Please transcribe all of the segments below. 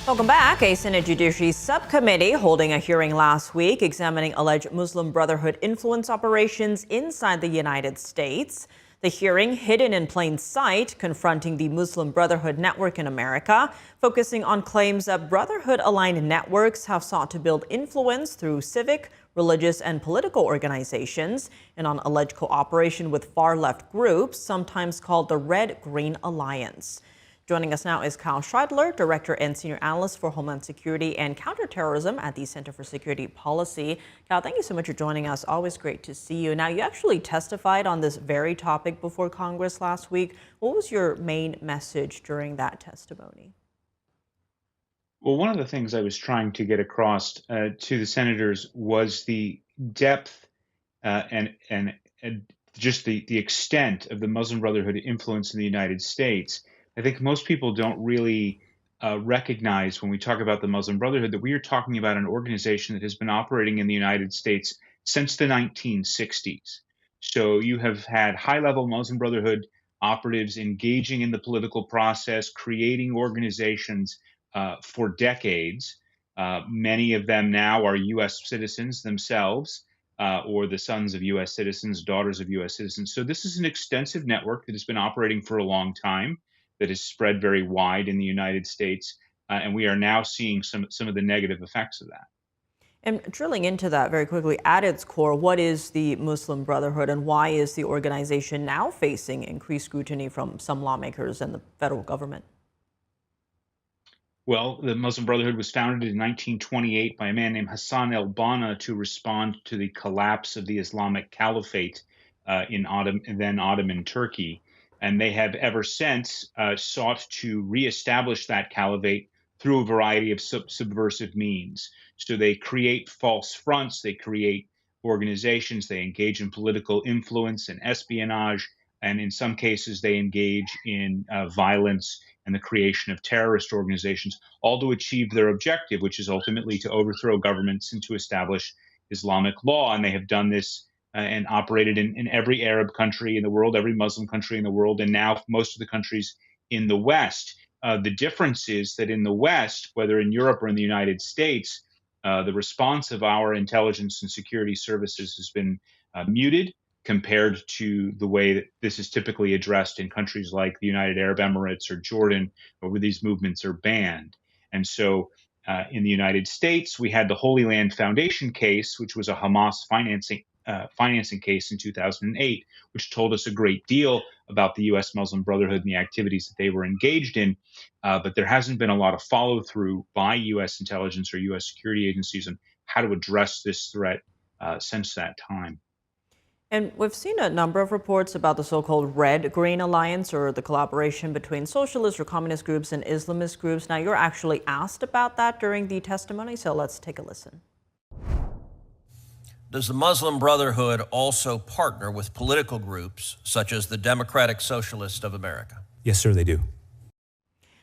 Welcome back. A Senate Judiciary Subcommittee holding a hearing last week examining alleged Muslim Brotherhood influence operations inside the United States. The hearing, hidden in plain sight, confronting the Muslim Brotherhood network in America, focusing on claims that Brotherhood-aligned networks have sought to build influence through civic, religious, and political organizations, and on alleged cooperation with far-left groups, sometimes called the Red-Green Alliance. Joining us now is Kyle Shiedler, Director and Senior Analyst for Homeland Security and Counterterrorism at the Center for Security Policy. Kyle, thank you so much for joining us. Always great to see you. Now, you actually testified on this very topic before Congress last week. What was your main message during that testimony? Well, one of the things I was trying to get across to the senators was the depth and just the extent of the Muslim Brotherhood influence in the United States. I think most people don't really recognize when we talk about the Muslim Brotherhood that we are talking about an organization that has been operating in the United States since the 1960s. So you have had high-level Muslim Brotherhood operatives engaging in the political process, creating organizations for decades. Many of them now are U.S. citizens themselves, or the sons of U.S. citizens, daughters of U.S. citizens. So this is an extensive network that has been operating for a long time, that is spread very wide in the United States, and we are now seeing some of the negative effects of that. And drilling into that very quickly, at its core, what is the Muslim Brotherhood and why is the organization now facing increased scrutiny from some lawmakers and the federal government? Well, the Muslim Brotherhood was founded in 1928 by a man named Hassan Al-Bana to respond to the collapse of the Islamic Caliphate in then Ottoman Turkey. And they have ever since sought to reestablish that caliphate through a variety of subversive means. So they create false fronts, they create organizations, they engage in political influence and espionage, and in some cases they engage in violence and the creation of terrorist organizations, all to achieve their objective, which is ultimately to overthrow governments and to establish Islamic law. And they have done this and operated in every Arab country in the world, every Muslim country in the world, and now most of the countries in the West. The difference is that in the West, whether in Europe or in the United States, the response of our intelligence and security services has been muted compared to the way that this is typically addressed in countries like the United Arab Emirates or Jordan, where these movements are banned. And so in the United States, we had the Holy Land Foundation case, which was a Hamas financing case in 2008, which told us a great deal about the U.S. Muslim Brotherhood and the activities that they were engaged in. But there hasn't been a lot of follow through by U.S. intelligence or U.S. security agencies on how to address this threat since that time. And we've seen a number of reports about the so-called Red-Green Alliance, or the collaboration between socialist or communist groups and Islamist groups. Now, you're actually asked about that during the testimony, so let's take a listen. Does the Muslim Brotherhood also partner with political groups such as the Democratic Socialists of America? Yes, sir, they do.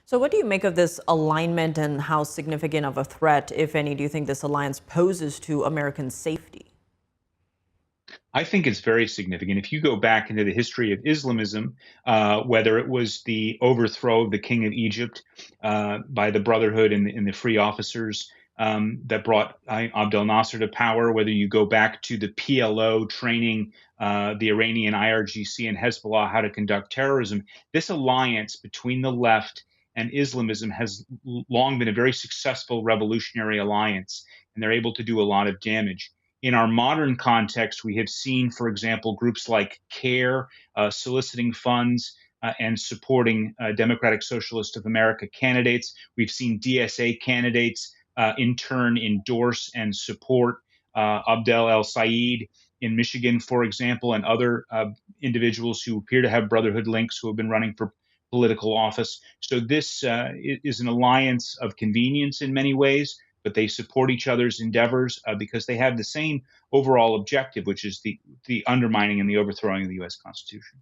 So what do you make of this alignment, and how significant of a threat, if any, do you think this alliance poses to American safety? I think it's very significant. If you go back into the history of Islamism, whether it was the overthrow of the king of Egypt by the Brotherhood and the free officers that brought Abdel Nasser to power, whether you go back to the PLO training the Iranian IRGC and Hezbollah how to conduct terrorism, this alliance between the left and Islamism has long been a very successful revolutionary alliance, and they're able to do a lot of damage. In our modern context, we have seen, for example, groups like CARE soliciting funds and supporting Democratic Socialist of America candidates. We've seen DSA candidates in turn endorse and support Abdel El-Sayed in Michigan, for example, and other individuals who appear to have Brotherhood links who have been running for political office. So this is an alliance of convenience in many ways, but they support each other's endeavors because they have the same overall objective, which is the undermining and the overthrowing of the U.S. Constitution.